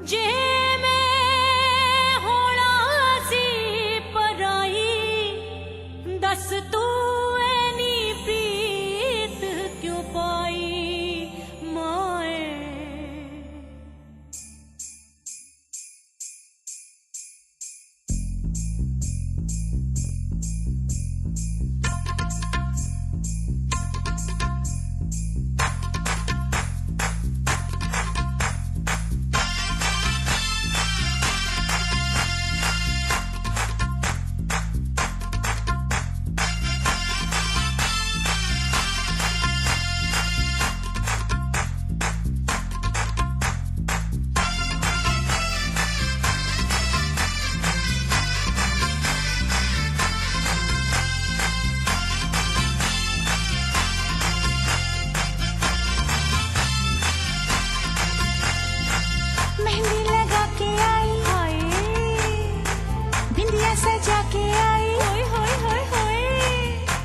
जे मैं होना सी पराई दस तू ऐनी प्रीत क्यों पाई माए। सजा के आई, होय होय होय होय,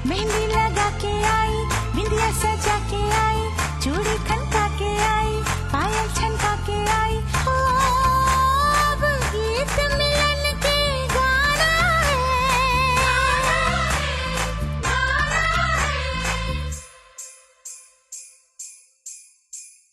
मेहंदी लगा के आई, बिंदिया सजा के आई, चूड़ी खनका के आई, पायल छनका के आई। हो अब गीत मिलन के गाना है,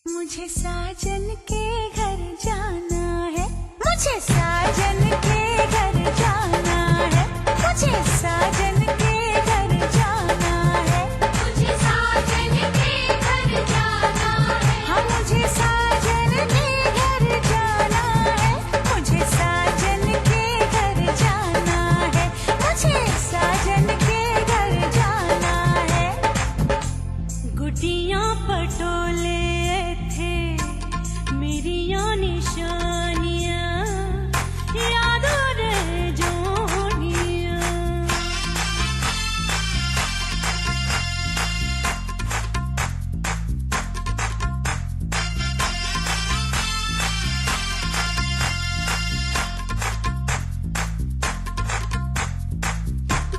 मुझे साजन के घर जाना है, मुझे साजन के घर जाना है, मुझे साजन के घर जाना है, मुझे साजन के घर जाना है, हाँ मुझे साजन के घर जाना है, मुझे साजन के घर जाना है, मुझे साजन के घर जाना है। गुटियां पटोले थे मेरिया निशानियां याद रह जोनिया।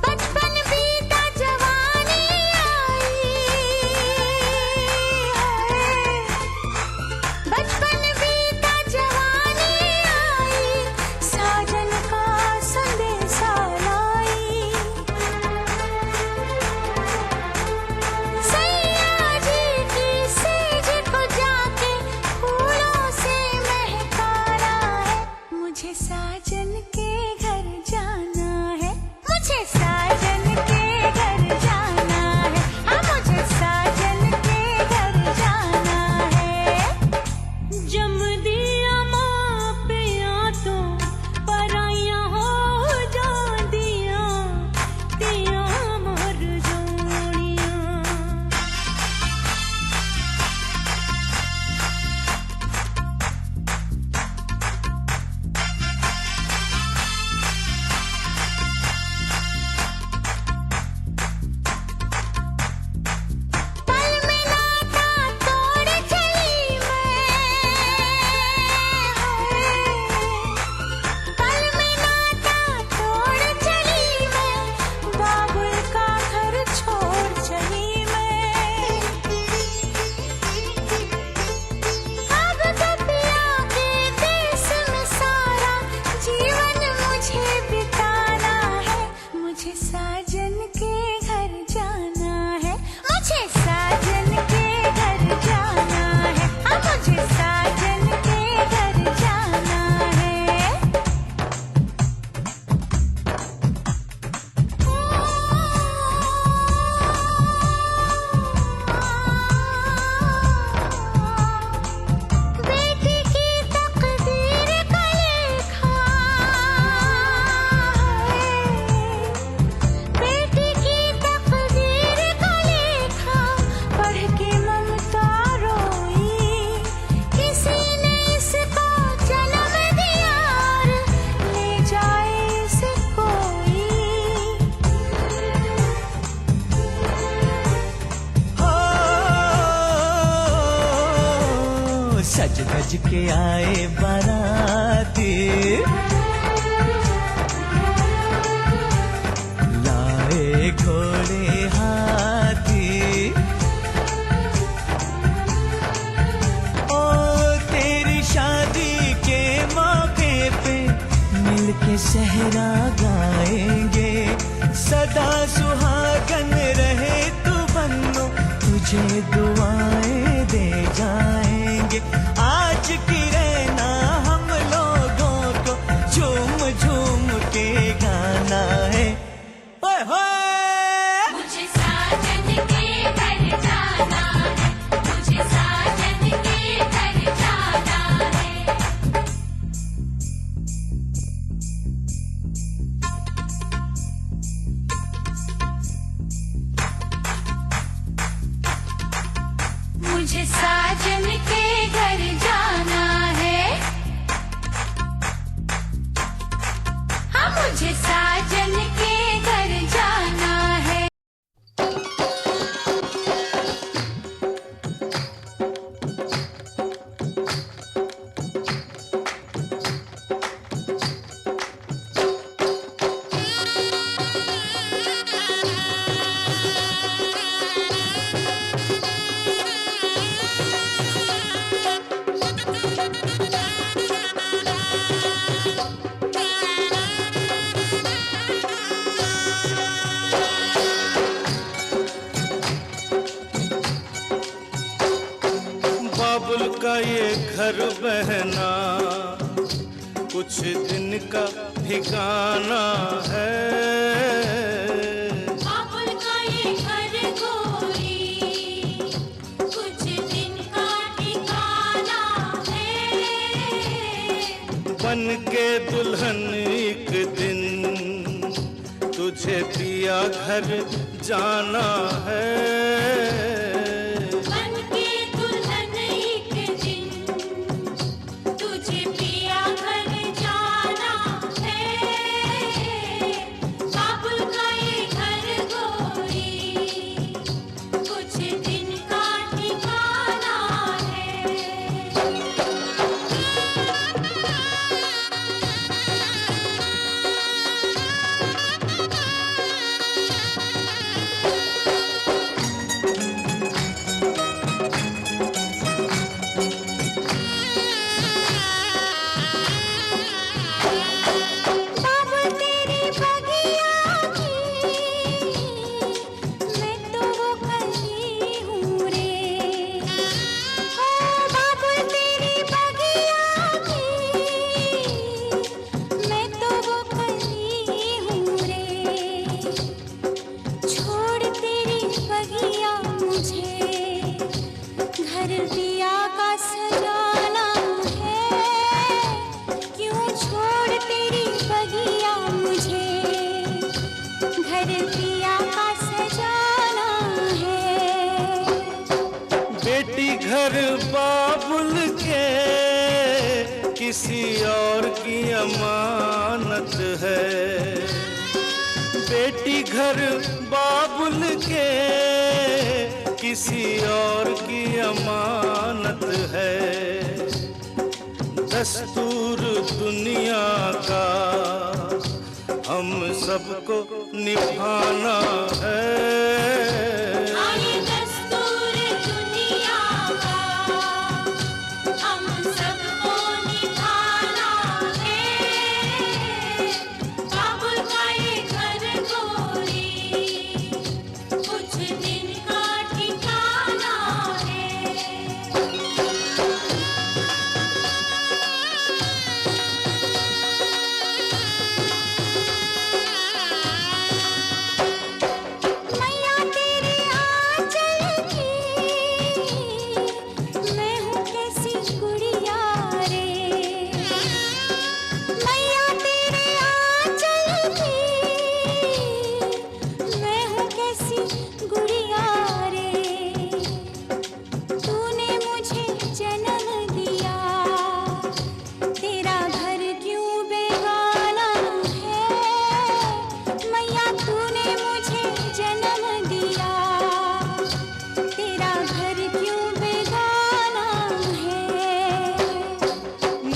बचपन बीता जवानी आई, बचपन बीता जवानी आई, साजन का संदेशा लाई, सैया जी की सेज को जाके फूलों से महकाना है, मुझे साजन के घर जाना है, मुझे साजन के घर जाना है, हाँ मुझे साजन के घर जाना है। जम दिया माँ पिया तो पराइयां हो जांदियां तिया मर जोड़ियां। पल में नाता तोड़ चली पल में नाता तोड़ चली मैं, बाबुल का घर छोड़ चली मैं, अब गपिया के देश में सारा जीवन मुझे बिताना है, मुझे साजन के घर जाना है, मुझे साजन के घर जाना है, हाँ मुझे साजन के घर जाना है। बेटी की तकदीर का लेखा है, बेटी की तकदीर का लेखा पढ़ के ममता रोई, किसी ने इसको जन्म दिया और ले जाए इसे कोई। हो सज धज के आए बाराती, लाए घोड़े हाथी, ओ तेरी शादी के मिल के सहरा गाएंगे, सदा सुहागन रहे तू बन्नो, तुझे दुआएं दे जाएंगे। आज की रहना हम लोगों को झूम झूम के गाना है। ओए होए मुझे साजन के घर जाना है, मुझे साजन के घर जाना है। मुझे साजन के घर जाना है, हाँ मुझे साजन के घर जाना है। बाबुल का ये घर बहना कुछ दिन का ठिकाना है। बाबुल का ये घर गोरी कुछ दिन का ठिकाना है। बन के दुल्हन एक दिन तुझे पिया घर जाना है। बन के दुल्हन एक दिन तुझे पिया घर जाना है। बाबुल का ये घर गोरी कुछ दिन का ठिकाना है। बाबुल तेरी बगिया की मैं तो वो कली हूँ रे। ओ बाबुल तेरी बगिया की मैं तो वो कली हूँ रे। छोड़ तेरी बगिया मुझे घर दिया का सजाना है। क्यों छोड़ तेरी बगिया मुझे घर दिया का सजाना है। बेटी घर बाबुल के किसी और की अमानत है। बेटी घर बाबुल के किसी और की अमानत है। दस्तूर दुनिया का हम सबको निभाना है। आए दस्तूर दुनिया का हम सबको निभाना है। बाबुल का ये घर गोरी कुछ दिन का ठिकाना है। मैया तेरे आंचल की मैं हूँ कैसी गुड़िया रे। मैया तेरे आंचल की मैं हूँ कैसी गुड़िया रे। तूने मुझे जन्म दिया, तेरा घर क्यों बेगाना है। मैया तूने मुझे जन्म दिया, तेरा घर क्यों बेगाना है।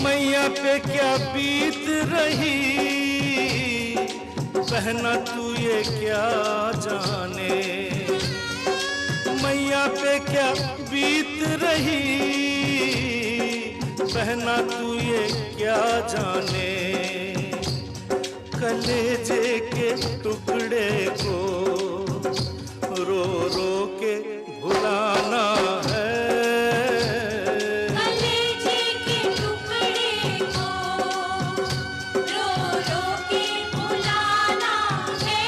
मैया पे क्या बीत रही बहना तू ये क्या जाने। मैया पे क्या बीत रही बहना तू ये क्या जाने। कलेजे के टुकड़े को रो रो के भुलाना है। कलेजे के टुकड़े को रो रो के भुलाना है।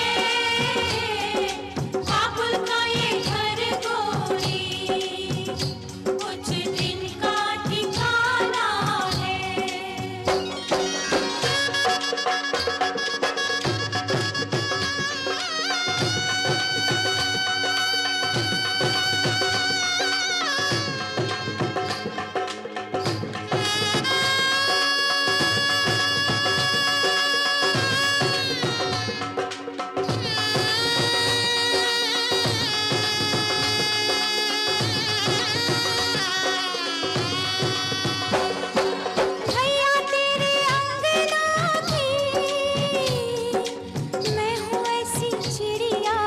काबुल का ये घर गोरी कुछ दिन का ठिकाना है। भैया तेरे अंगना की मैं हूँ ऐसी चिड़िया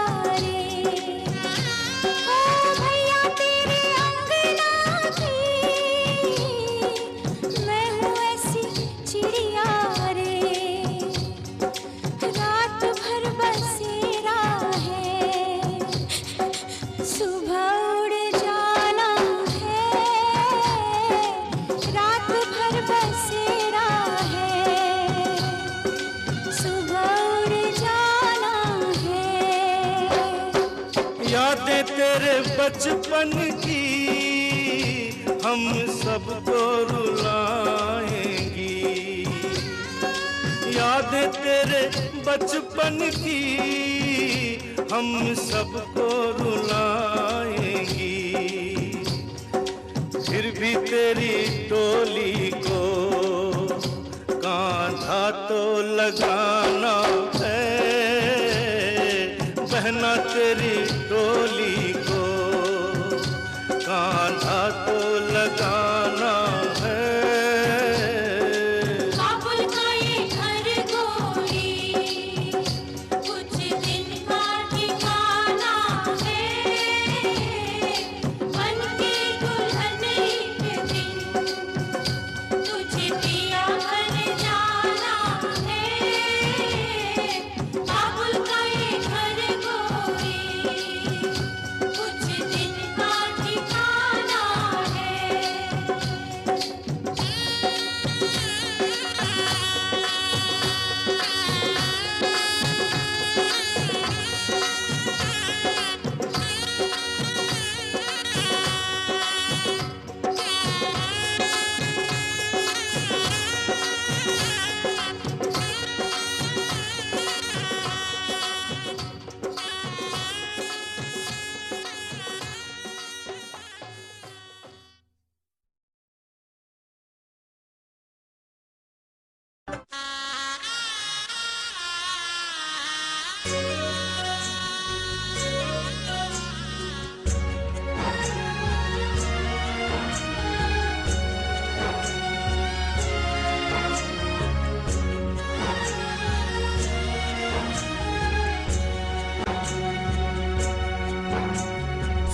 रे। ओ भैया तेरे अंगना की मैं हूँ ऐसी चिड़िया रे। रात भर बसेरा है सुबह उड़ जाना है। रात भर बसेरा है सुबह उड़ जाना है। यादें तेरे बचपन की हम सबको रुलाएंगी। यादें तेरे बचपन की हम सबको रुलाएंगी। फिर भी तेरी टोली को कांधा तो लगाना है। बहना तेरी टोली को कांधा तो लगाना है। काबुल का ये घर गोरी कुछ दिन का ठिकाना है। बन के दुल्हन एक दिन तुझे पिया घर जाना है। काबुल का ये घर गोरी कुछ दिन का ठिकाना है।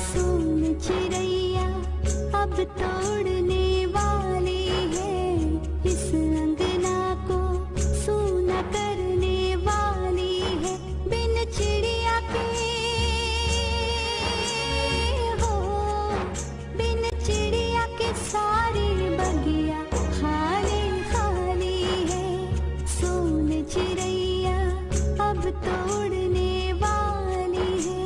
सोन चिड़ैया अब तोड़ने वाली है इस अंगना को सूना करने वाली है। बिन चिड़िया के हो बिन चिड़िया के सारे बगिया खाली खाली है। सोन चिड़ैया अब तोड़ने वाली है।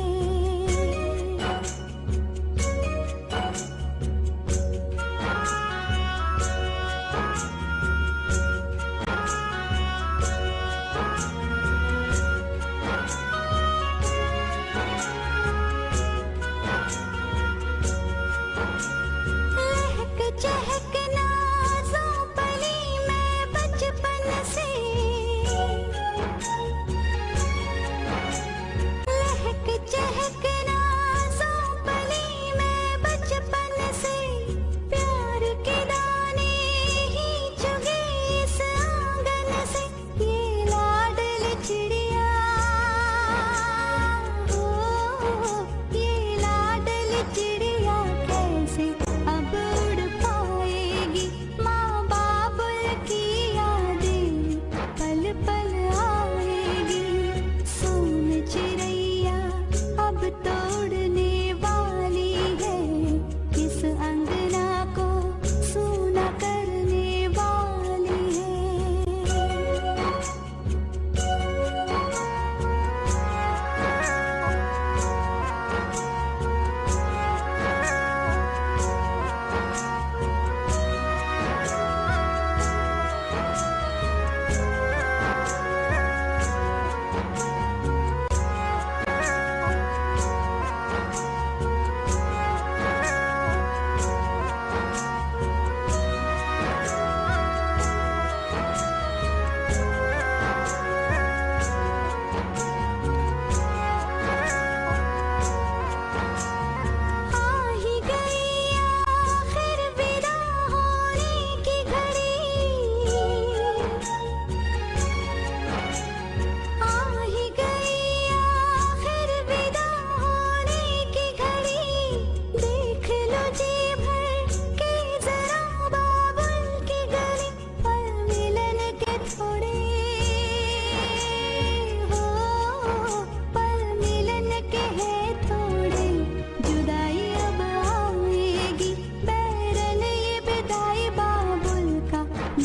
लहक चहक नाज़ों पली मैं बचपन से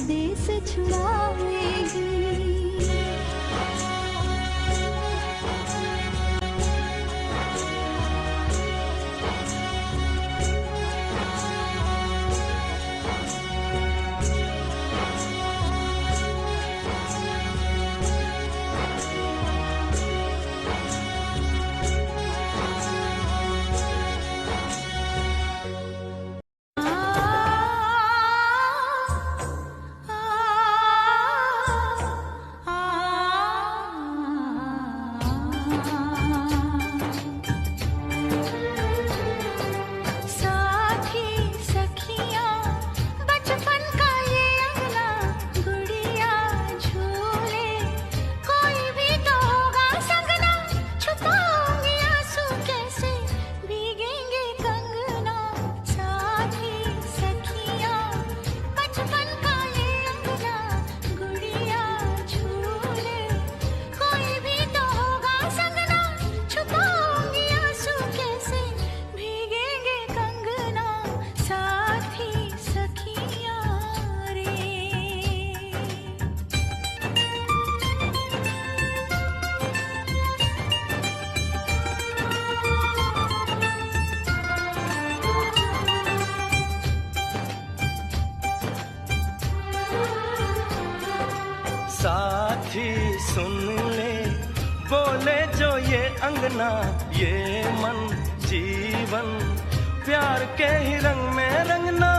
देश छुड़ाएगी। साथी सुन ले बोले जो ये अंगना, ये मन जीवन प्यार के ही रंग में रंगना,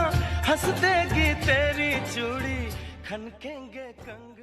हंस देगी तेरी चूड़ी खनकेंगे कंगना।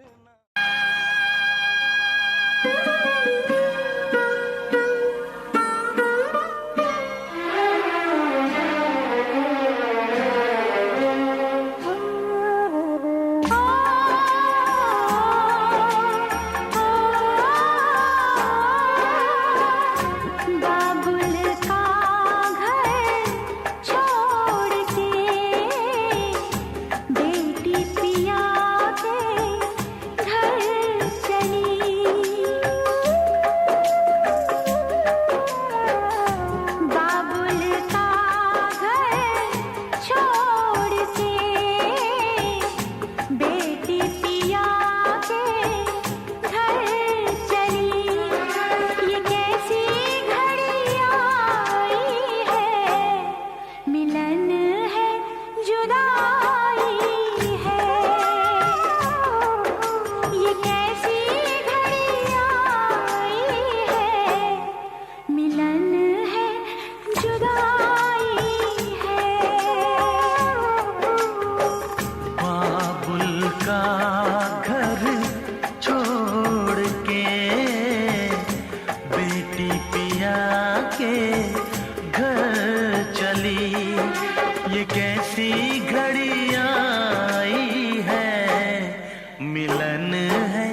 ये कैसी घड़ी आई है, मिलन है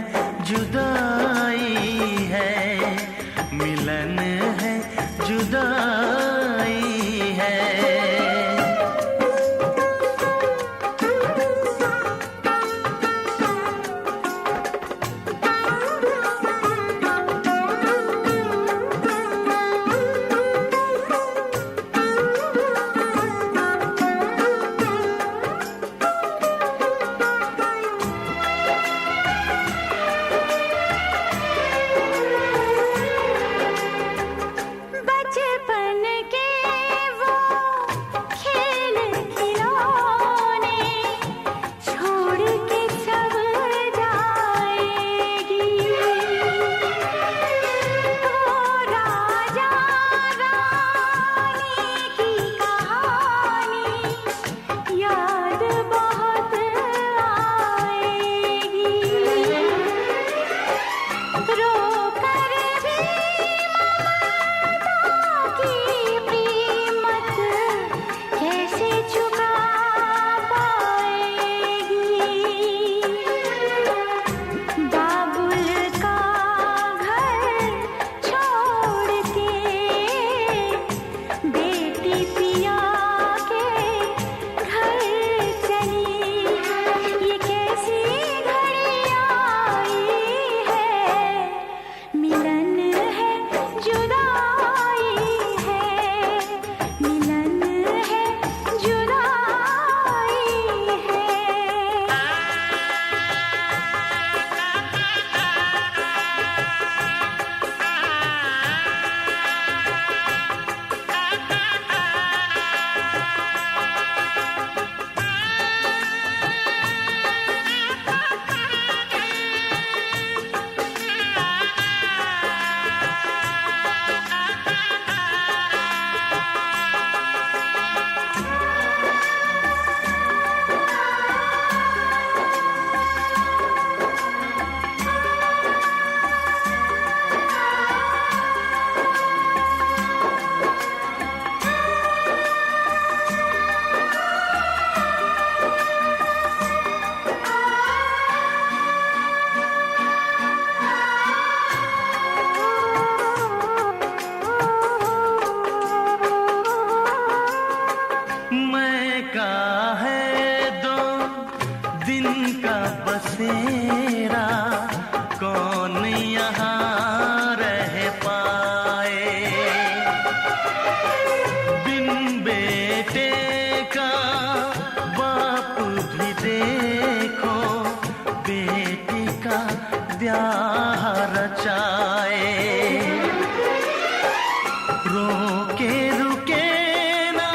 जुदाई है, मिलन है जुदाई है। जिनका बसेरा कौन यहाँ रह पाए। बिन बेटे का बाप भी देखो बेटी का ब्याह रचाए। रोके रुके ना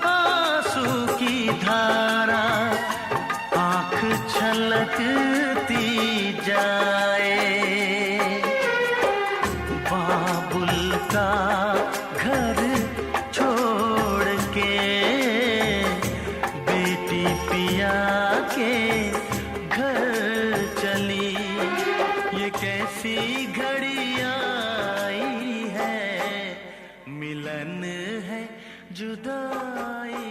आंसू की धारा आँख छलकती जाए। बाबुल का घर छोड़ के बेटी पिया के घर चली। ये कैसी घड़ी आई है, मिलन है जुदाई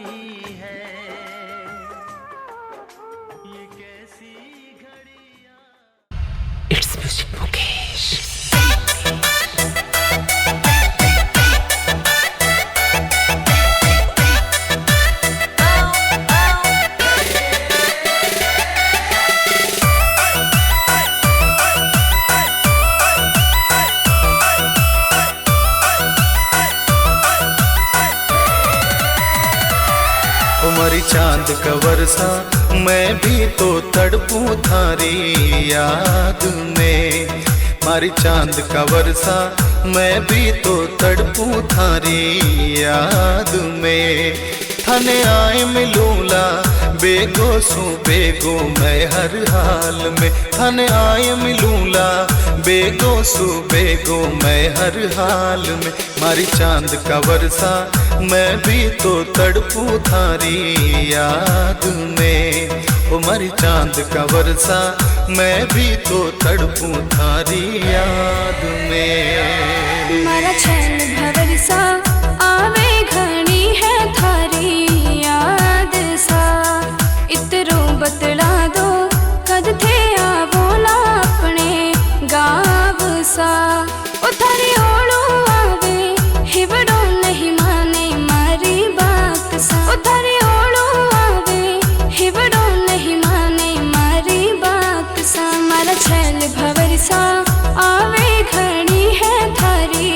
है। ये कैसी घड़ियां। It's music Mukesh. हमारी चांद का वर्षा मैं भी तो तड़पूं थारी याद में। हमारी चांद का वर्षा मैं भी तो तड़पूं थारी याद में। थाने आए मिलूला बेगो सू बेगो मैं हर हाल में। थाने आए मिलूला बेगो सू बेगो मैं हर हाल में। मारी चांद का वर्षा मैं भी तो तड़पूं थारी याद में। ओ मारी चांद का वर्षा मैं भी तो तड़पूं थारी याद में। मारा छैल भवरसा आवे घणी है थारी याद सा। इतरो बतला दो कद थे बोला अपने गाँव सा। ओ थारी ओड़ो आवे हिवड़ो नहीं माने मारी बात सा। ओ थारी ओड़ो आवे हिवड़ो नहीं माने मारी बात सा। मारा छैल भवरसा आवे घणी है थारी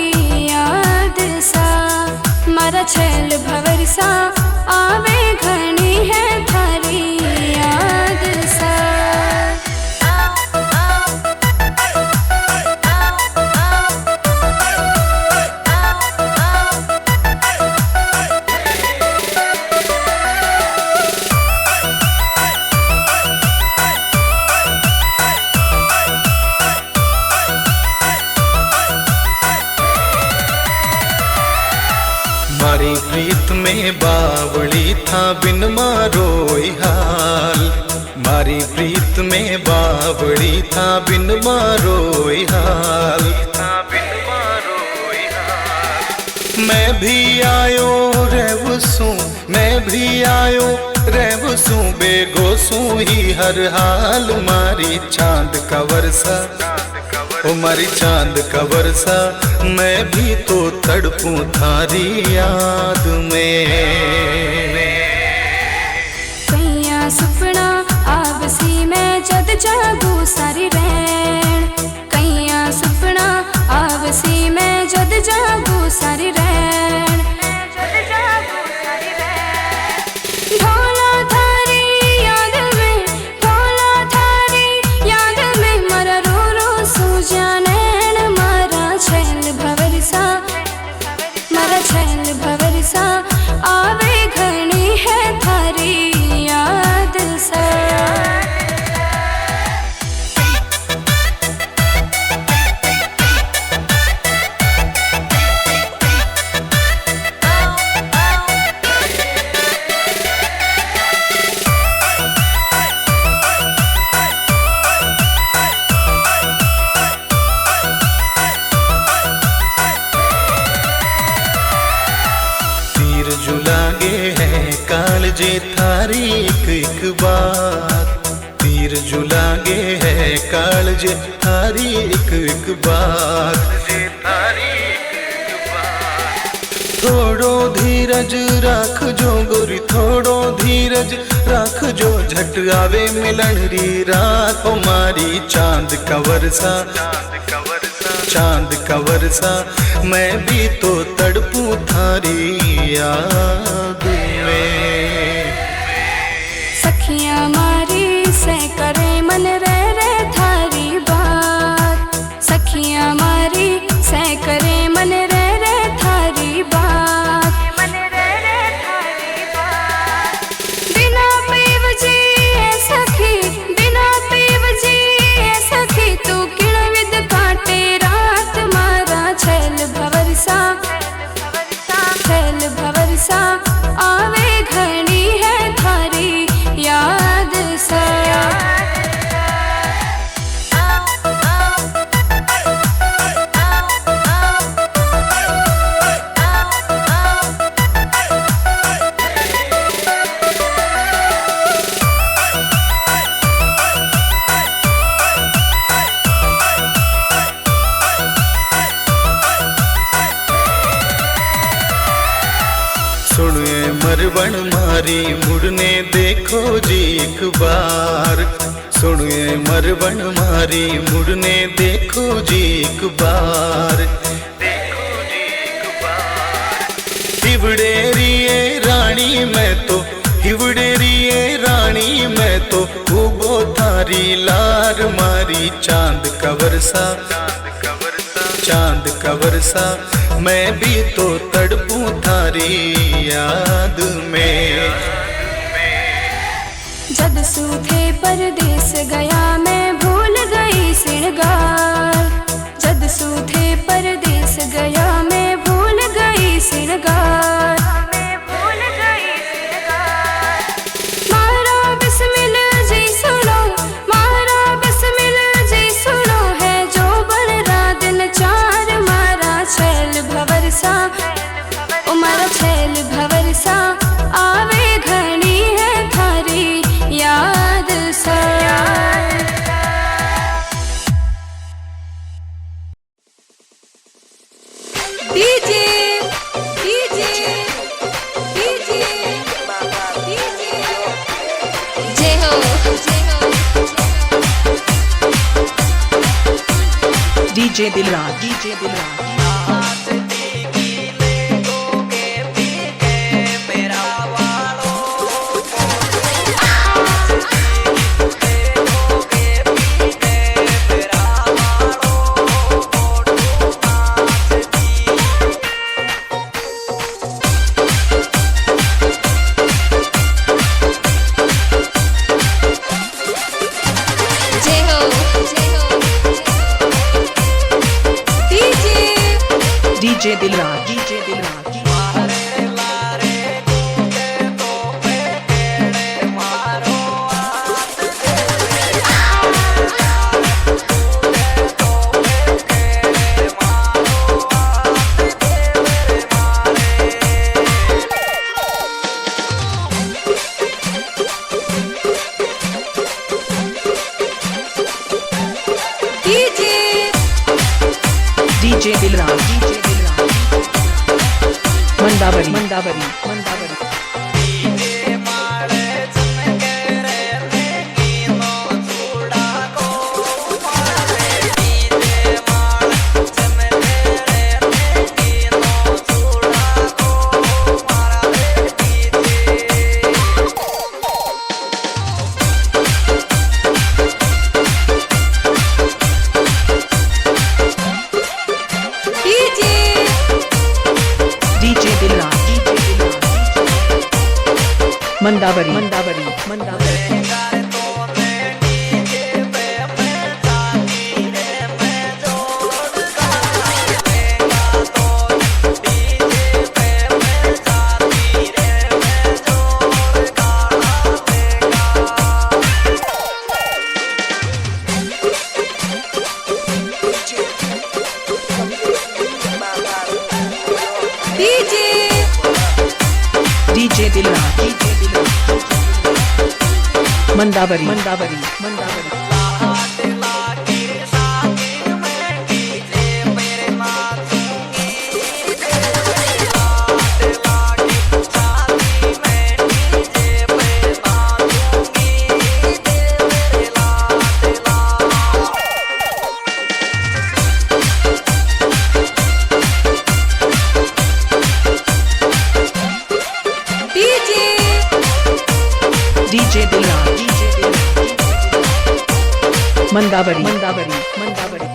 याद सा। मारा छैल भवरसा आवे घणी है थारी याद सा। मारी प्रीत में बावड़ी था बिन मारो हाल। मारी प्रीत में बावड़ी था बिन मारो हाल। मैं भी आयो रेवसू मैं भी आयो रेवसू बेगो सू ही हर हाल। मारी चांद का वर्षा ओ मारी चांद का वर्षा मैं भी तो तड़पूं थारी याद में। कैया सुपना आवसी मैं जद जागू सारी रैन। कैया सुपना आवसी मैं जद जागू सारी रैन। ढोला थारी याद में ढोला थारी याद में मरा रो रो सू जानैन। मारा छैल भवरसा मारा छैल भवरसा आवे घणी है थारी याद सा। तीर जो लागे है कालजे थारी एक बात। तीर जो लागे है कालजे थारी एक बात। थोड़ो धीरज राख जो गोरी, थोड़ो धीरज राख जो, झट आवे मिलन री रात। ओ मारी चांद का वर्षा, चांद का वर्षा, मैं भी तो तड़पूं थारी याद में। सखियां मारी से करे मन रे थारी बात, सखियां मारी से करे मन रे थारी बात, मन रे थारी बात। बिना पीव जी सखी, बिना पीव जी सखी, तू किण विद काटे रात मारा छैल भवरसा, छैल भवरसा, आवे घणी है थारी याद सा। सुनिए मरवण मारी मुड़ने देखो जी एक बार, सुनिए मरवण मारी मुड़ने देखो जी एक बार, देखो जी एक बार। हिवड़ेरिए रानी मैं तो, हिवड़ेरिए रानी मैं तो, खूबो थारी लार मारी चांद का वर्षा, चांद का वर्षा, मैं भी तो तड़पूं थारी याद में। जब सूखे परदेस गया मैं भूल गई श्रृंगार, जब सूखे परदेस गया मैं भूल गई श्रृंगार, भूल गई श्रृंगार। मारा बिस्मिल जी सुनो, मारा बिस्मिल जी सुनो, है जो बड़ा दिन चार मारा छैल भवरसा, ओ मारा छैल भवरसा, आवे घणी है थारी याद सा। डीजे डीजे डीजे डीजे, जय हो जय हो। DJ Dilraj, DJ Dilraj. DJ Dilraj, DJ Dilraj. DJ Dilraj, DJ Dilraj. Mandawari, Mandawari, Mandawari. Mandawari, Mandawari, Mandawari. DJ Dilraj, DJ Dilraj. Mandawari, Mandawari, Mandawari. Mandawari Mandawari Mandawari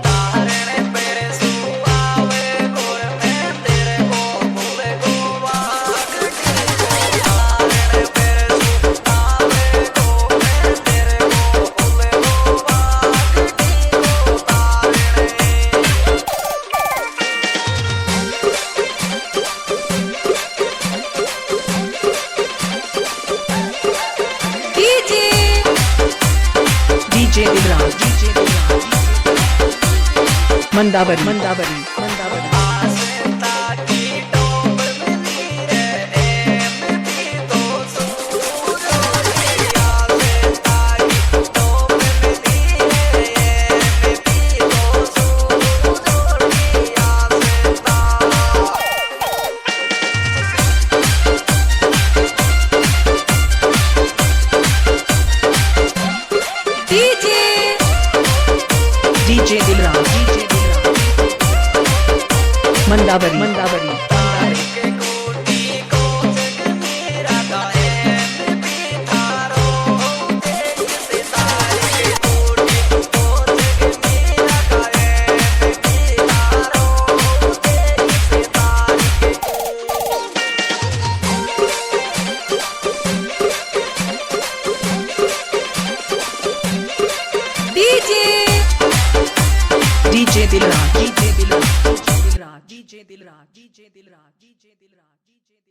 DJ Dilraj Mandawari Mandawari Mandawari DJ Dilraj Mandawari Mandawari DJ Dilraj DJ Dilraj DJ Dilraj DJ Dilraj DJ Dilraj DJ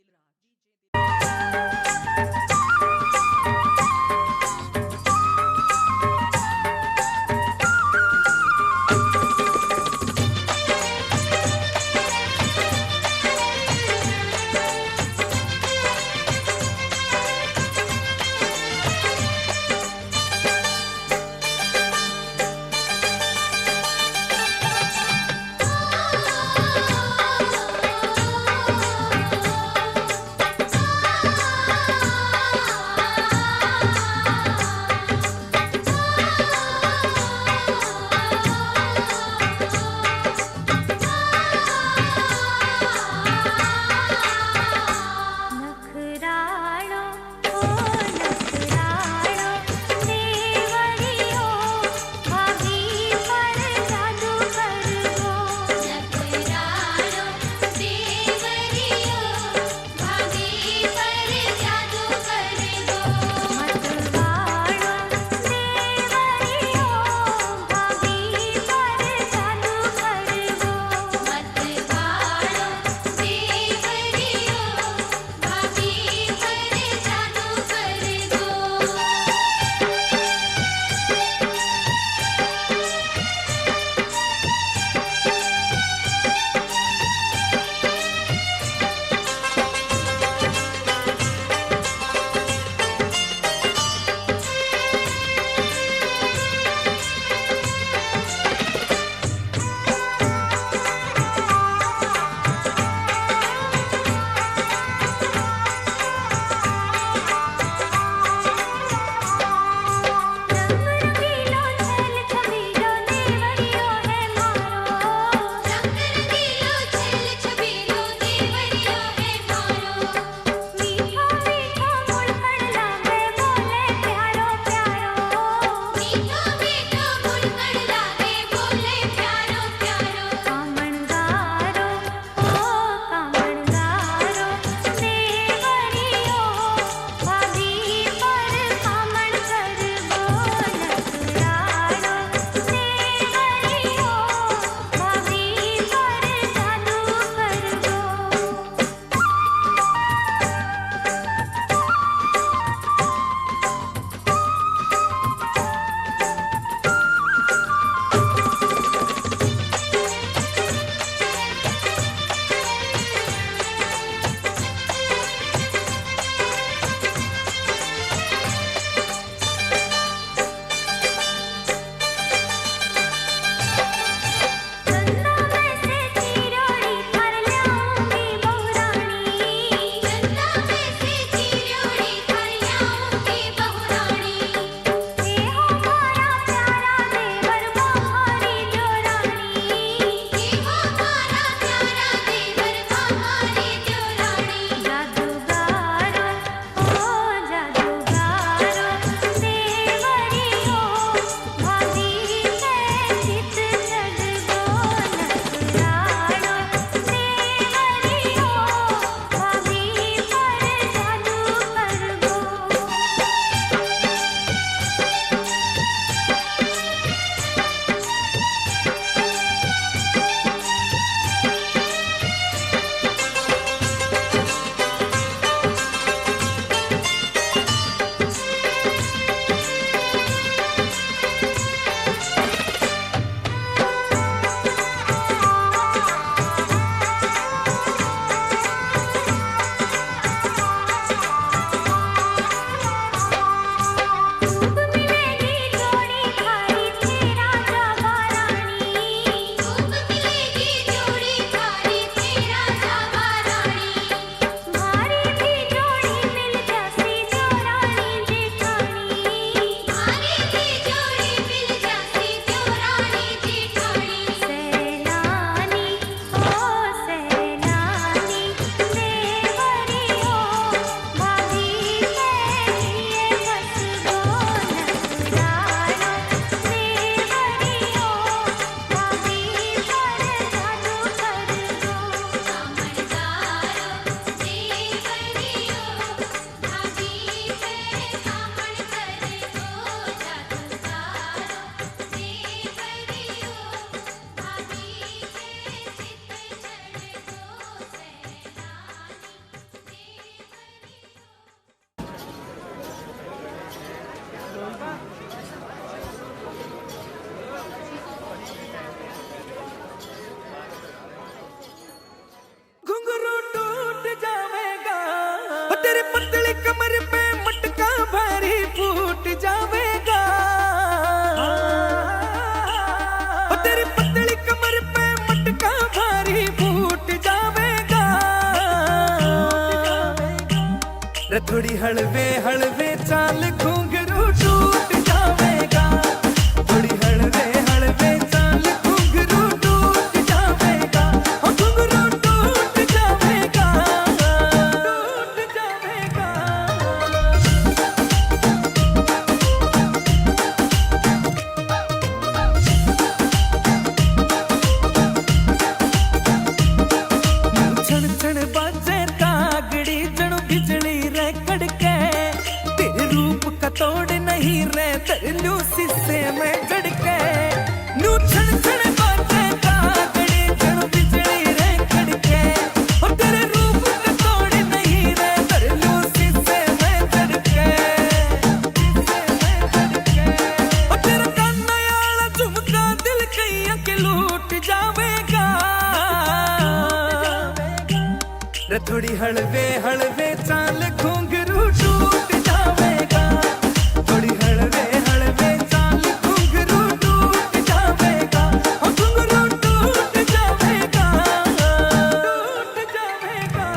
थोड़ी हलवे हलवे चाल घुंघरू टूट जावेगा, थोड़ी हलवे हलवे चाल घुंघरू टूट जावेगा, घुंघरू टूट जावेगा, टूट जावेगा। छण छण बाजे तागड़ी जणु बिजली रे कड़के, तेरे रूप का तोड़ नहीं रे तरलू शीशे में जड़के। नू छण छण बाजे तागड़ी जणु बिजली रे कड़के, और तेरे रूप का तोड़ नहीं रे तरलू शीशे में जड़के, और तेरा काना याला झुमका दिल कईया के लूट जावेगा। रे थोड़ी हलवे हलवे चाल घुंघरू टूट जावेगा, थोड़ी हलवे हलवे चाल घुंघरू टूट जावेगा, घुंघरू टूट जावेगा, टूट जावेगा।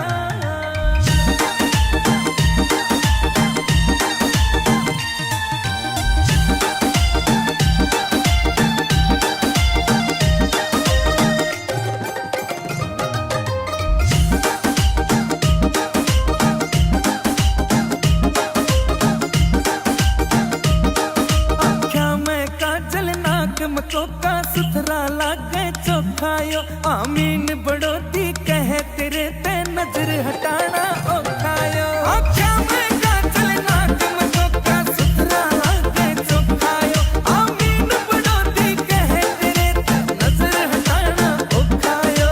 मकोका सुथरा लागे चोखायो, आमीन बड़ोती कहे तेरे ते नजर हटाना औखायो। आख्या में काजल नाक मकोका सुथरा लागे चोखायो, आमीन बड़ोती कहे तेरे ते नजर हटाना औखायो,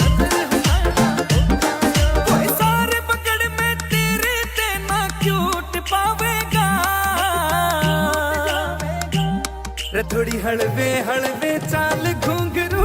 नजर हटाना औखायो। कोई सारे पकड़ में तेरे ते ना क्यूट पावेगा। रे थोड़ी हलवे हलवे चाल घुंघरू